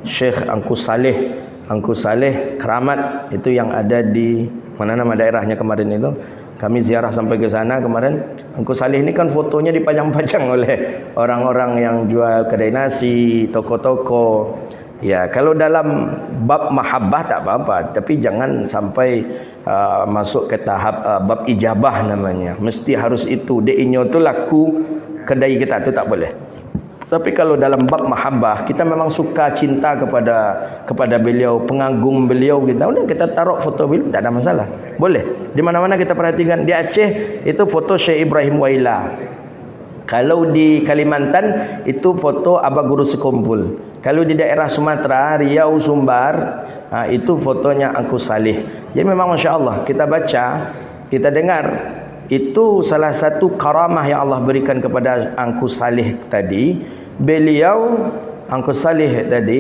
Syekh Angku Saleh Keramat, itu yang ada di mana nama daerahnya kemarin itu. Kami ziarah sampai ke sana kemarin. Angku Saleh ini kan fotonya dipajang-pajang oleh orang-orang yang jual kedai nasi, toko-toko. Ya, kalau dalam bab mahabbah tak apa-apa, tapi jangan sampai masuk ke tahap bab ijabah namanya. Mesti harus itu, deinyo tu laku kedai kita tu tak boleh. Tapi kalau dalam bab mahabbah, kita memang suka cinta kepada beliau, pengagum beliau kita, udah kita taruh foto beliau, tak ada masalah. Boleh. Di mana-mana kita perhatikan, di Aceh itu foto Syekh Ibrahim Waila. Kalau di Kalimantan itu foto Abah Guru Sekumpul. Kalau di daerah Sumatera, Riau, Sumbar, itu fotonya Angku Saleh. Jadi memang Masya Allah, kita baca, kita dengar, itu salah satu karamah yang Allah berikan kepada Angku Saleh tadi. Beliau, Angku Saleh tadi,